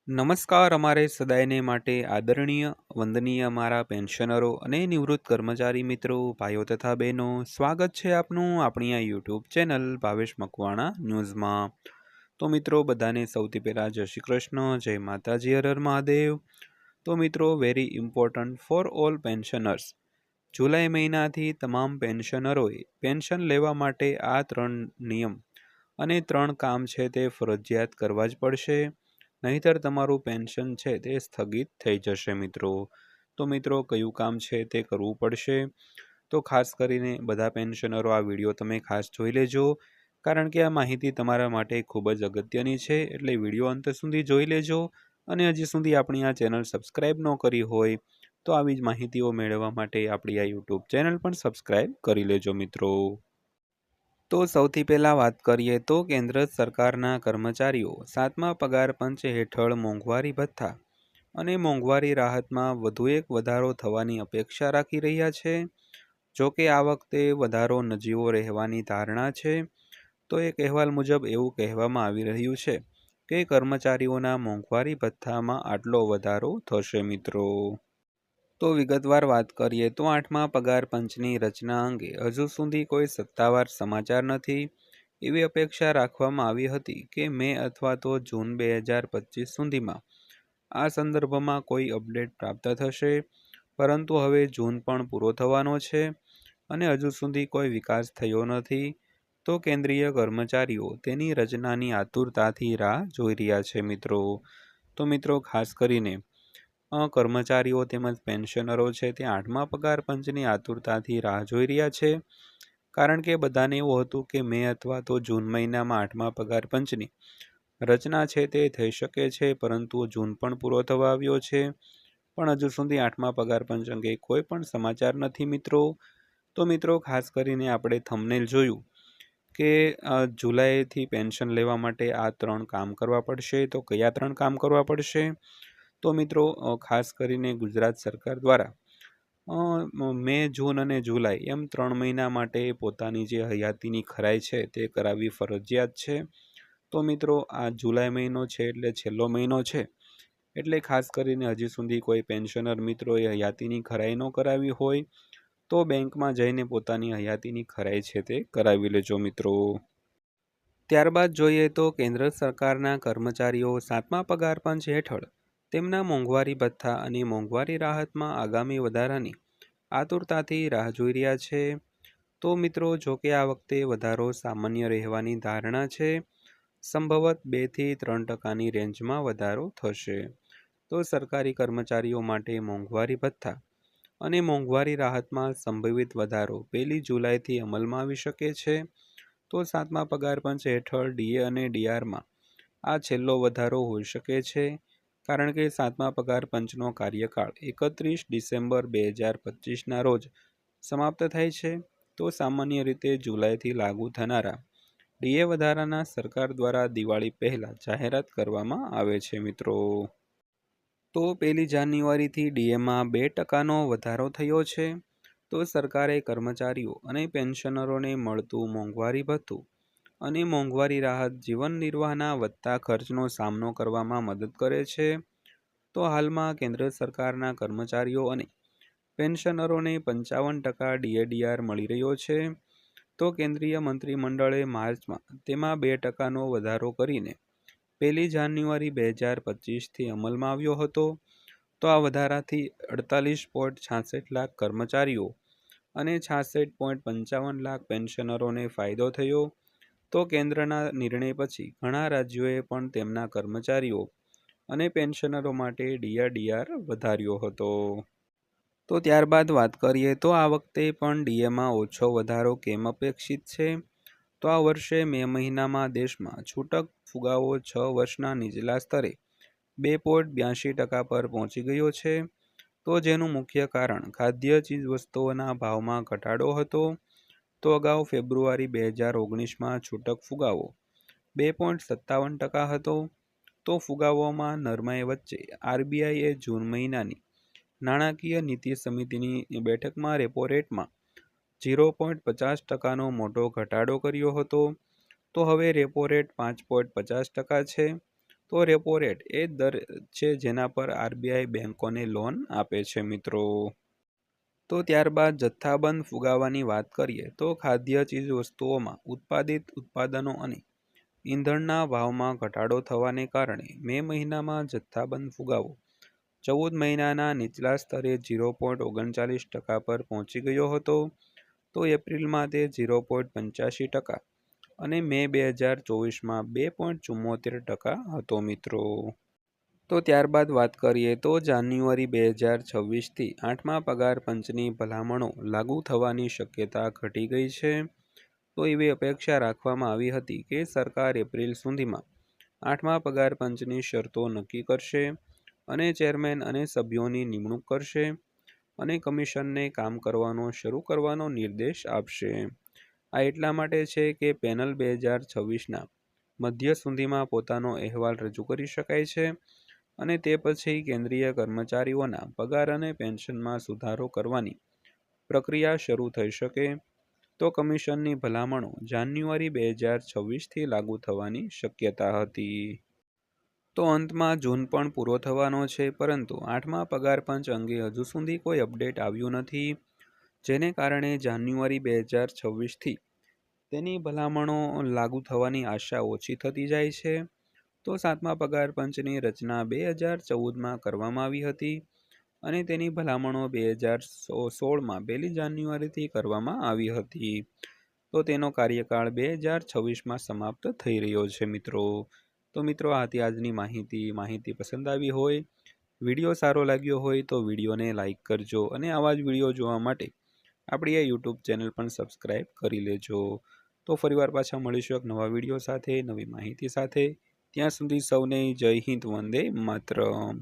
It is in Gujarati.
નમસ્કાર. અમારે સદાયને માટે આદરણીય વંદનીય અમારા પેન્શનરો અને નિવૃત્ત કર્મચારી મિત્રો, ભાઈઓ તથા બહેનો, સ્વાગત છે આપનું આપણી આ યુટ્યુબ ચેનલ ભાવેશ મકવાણા ન્યૂઝમાં. તો મિત્રો, બધાને સૌથી પહેલાં જય શ્રી કૃષ્ણ, જય માતાજી, હર હર મહાદેવ. તો મિત્રો, very important for all pensioners. જુલાઈ મહિનાથી તમામ પેન્શનરોએ પેન્શન લેવા માટે આ 3 નિયમ અને 3 કામ છે તે ફરજિયાત કરવા જ પડશે, નહીંતર તમારું પેન્શન છે તે સ્થગિત થઈ જશે મિત્રો. તો મિત્રો, કયું કામ છે તે કરવું પડશે? તો ખાસ કરીને બધા પેન્શનરો આ વિડીયો તમે ખાસ જોઈ લેજો, કારણ કે આ માહિતી તમારા માટે ખૂબ જ અગત્યની છે. એટલે વિડીયો અંત સુધી જોઈ લેજો, અને હજી સુધી આપણી આ ચેનલ સબસ્ક્રાઈબ ન કરી હોય તો આવી જ માહિતીઓ મેળવવા માટે આપણી આ યુટ્યુબ ચેનલ પણ સબસ્ક્રાઈબ કરી લેજો મિત્રો. તો સૌથી પહેલાં વાત કરીએ તો કેન્દ્ર સરકારના કર્મચારીઓ 7મા પગાર પંચ હેઠળ મોંઘવારી ભથ્થા અને મોંઘવારી રાહતમાં વધુ એક વધારો થવાની અપેક્ષા રાખી રહ્યા છે. જો કે આ વખતે વધારો નજીવો રહેવાની ધારણા છે. તો એક અહેવાલ મુજબ એવું કહેવામાં આવી રહ્યું છે કે કર્મચારીઓના મોંઘવારી ભથ્થામાં આટલો વધારો થશે મિત્રો. તો વિગતવાર વાત કરીએ તો 8મા પગાર પંચની રચના અંગે હજુ સુધી કોઈ સત્તાવાર સમાચાર નથી. એવી અપેક્ષા રાખવામાં આવી હતી કે મે અથવા તો જૂન 2025 સુધીમાં આ સંદર્ભમાં કોઈ અપડેટ પ્રાપ્ત થશે, પરંતુ હવે જૂન પણ પૂરો થવાનો છે અને હજુ સુધી કોઈ વિકાસ થયો નથી. તો કેન્દ્રીય કર્મચારીઓ તેની રચનાની આતુરતાથી રાહ જોઈ રહ્યા છે મિત્રો. તો મિત્રો, ખાસ કરીને કર્મચારીઓ તેમજ પેન્શનરો છે તે 8મા પગાર પંચની આતુરતાથી રાહ જોઈ રહ્યા છે, કારણ કે બધાને એવું હતું કે મે અથવા તો જૂન મહિનામાં 8મા પગાર પંચની રચના છે તે થઈ શકે છે, પરંતુ જૂન પણ પૂરો થવા આવ્યો છે, પણ હજુ સુધી 8મા પગાર પંચ અંગે કોઈ પણ સમાચાર નથી મિત્રો. તો મિત્રો, ખાસ કરીને આપણે થંબનેલ જોયું કે જુલાઈથી પેન્શન લેવા માટે આ 3 કામ કરવા પડશે. તો કયા 3 કામ કરવા પડશે? તો મિત્રો, ખાસ કરીને ગુજરાત સરકાર દ્વારા મે, જૂન અને જુલાઈ એમ 3 મહિના માટે પોતાની જે હયાતીની ખરાઈ છે તે કરાવવી ફરજિયાત છે. તો મિત્રો, આ જુલાઈ મહિનો છે એટલે છેલ્લો મહિનો છે, એટલે ખાસ કરીને હજી સુધી કોઈ પેન્શનર મિત્રોએ હયાતીની ખરાઈ ન કરાવી હોય તો બેંકમાં જઈને પોતાની હયાતીની ખરાઈ છે તે કરાવી લેજો મિત્રો. ત્યારબાદ જોઈએ તો કેન્દ્ર સરકારના કર્મચારીઓ 7મા પગાર પંચ હેઠળ તેમના મોંઘવારી ભથ્થા અને મોંઘવારી રાહતમાં આગામી વધારાની આતુરતાથી રાહ જોઈ રહ્યા છે. તો મિત્રો, જો કે આ વખતે વધારો સામાન્ય રહેવાની ધારણા છે. સંભવત 2 થી 3% રેન્જમાં વધારો થશે. તો સરકારી કર્મચારીઓ માટે મોંઘવારી ભથ્થા અને મોંઘવારી રાહતમાં સંભવિત વધારો 1 જુલાઈથી અમલમાં આવી શકે છે. તો 7મા પગાર પંચ હેઠળ ડીએ અને ડીઆરમાં આ છેલ્લો વધારો હોઈ શકે છે, કારણ કે 7મા પગાર પંચનો કાર્યકાળ 31 ડિસેમ્બર 2025ના રોજ સમાપ્ત થાય છે. તો સામાન્ય રીતે જુલાઈથી લાગુ થનારા ડીએ વધારાના સરકાર દ્વારા દિવાળી પહેલાં જાહેરાત કરવામાં આવે છે મિત્રો. તો 1 જાન્યુઆરીથી ડીએમાં 2%નો વધારો થયો છે. તો સરકારે કર્મચારીઓ અને પેન્શનરોને મળતું મોંઘવારી ભથ્થું અને મોંઘવારી રાહત જીવન નિર્વાહના વધતા ખર્ચનો સામનો કરવામાં મદદ કરે છે. તો હાલમાં કેન્દ્ર સરકારના કર્મચારીઓ અને પેન્શનરોને 55% ડીએડીઆર મળી રહ્યો છે. તો કેન્દ્રીય મંત્રીમંડળે માર્ચમાં તેમાં 2%નો વધારો કરીને 1 જાન્યુઆરી 2025થી અમલમાં આવ્યો હતો. તો આ વધારાથી 48.66 લાખ કર્મચારીઓ અને 66.55 લાખ પેન્શનરોને ફાયદો થયો. તો કેન્દ્રના નિર્ણય પછી ઘણા રાજ્યોએ પણ તેમના કર્મચારીઓ અને પેન્શનરો માટે ડીઆર વધાર્યો હતો. તો ત્યારબાદ વાત કરીએ તો આ વખતે પણ ડીએમાં ઓછો વધારો કેમ અપેક્ષિત છે? તો આ વર્ષે મે મહિનામાં દેશમાં છૂટક ફુગાવો 6 વર્ષના નીચલા સ્તરે 2.82% પર પહોંચી ગયો છે. તો જેનું મુખ્ય કારણ ખાદ્ય ચીજવસ્તુઓના ભાવમાં ઘટાડો હતો. તો અગાઉ ફેબ્રુઆરી 2019માં છૂટક ફુગાવો 2.57% હતો. તો ફુગાવોમાં નરમાઈ વચ્ચે આરબીઆઈએ જૂન મહિનાની નાણાકીય નીતિ સમિતિની બેઠકમાં રેપો રેટમાં 0.50%નો મોટો ઘટાડો કર્યો હતો. તો હવે રેપો રેટ 5.50% છે. તો રેપો રેટ એ દર છે જેના પર આરબીઆઈ બેંકોને લોન આપે છે મિત્રો. તો ત્યારબાદ જથ્થાબંધ ફુગાવાની વાત કરીએ તો ખાદ્ય ચીજવસ્તુઓમાં ઉત્પાદિત ઉત્પાદનો અને ઈંધણના ભાવમાં ઘટાડો થવાને કારણે મે મહિનામાં જથ્થાબંધ ફુગાવો 14 મહિનાના નીચલા સ્તરે 0.39% પર પહોંચી ગયો હતો. તો એપ્રિલમાં તે 0.85% અને મે 2024માં 2.74% હતો મિત્રો. તો ત્યારબાદ વાત કરીએ તો જાન્યુઆરી 2026થી 8મા પગાર પંચની ભલામણો લાગુ થવાની શક્યતા ઘટી ગઈ છે. તો એવી અપેક્ષા રાખવામાં આવી હતી કે સરકાર એપ્રિલ સુધીમાં 8મા પગાર પંચની શરતો નક્કી કરશે અને ચેરમેન અને સભ્યોની નિમણૂક કરશે અને કમિશનને કામ કરવાનો શરૂ કરવાનો નિર્દેશ આપશે. આ એટલા માટે છે કે પેનલ 2026ના મધ્ય સુધીમાં પોતાનો અહેવાલ રજૂ કરી શકાય છે અને તે પછી કેન્દ્રીય કર્મચારીઓના પગાર અને પેન્શનમાં સુધારો કરવાની પ્રક્રિયા શરૂ થઈ શકે. તો કમિશનની ભલામણો જાન્યુઆરી 2026થી લાગુ થવાની શક્યતા હતી. તો અંતમાં જૂન પણ પૂરો થવાનો છે પરંતુ 8મા પગાર પંચ અંગે હજુ સુધી કોઈ અપડેટ આવ્યું નથી, જેને કારણે જાન્યુઆરી 2026થી તેની ભલામણો લાગુ થવાની આશા ઓછી થતી જાય છે. તો 7મા પગાર પંચની રચના 2014માં કરવામાં આવી હતી અને તેની ભલામણો 2016માં 1 જાન્યુઆરીથી કરવામાં આવી હતી. તો તેનો કાર્યકાળ 2026માં સમાપ્ત થઈ રહ્યો છે મિત્રો. તો મિત્રો આ હતી આજની માહિતી પસંદ આવી હોય, વિડીયો સારો લાગ્યો હોય તો વિડીયોને લાઇક કરજો અને આવા જ વિડીયો જોવા માટે આપણી આ યુટ્યુબ ચેનલ પણ સબસ્ક્રાઈબ કરી લેજો. તો ફરીવાર પાછા મળીશું એક નવા વિડીયો સાથે, નવી માહિતી સાથે. ત્યાં સુધી સૌને જય હિન્દ, વંદે માતરમ.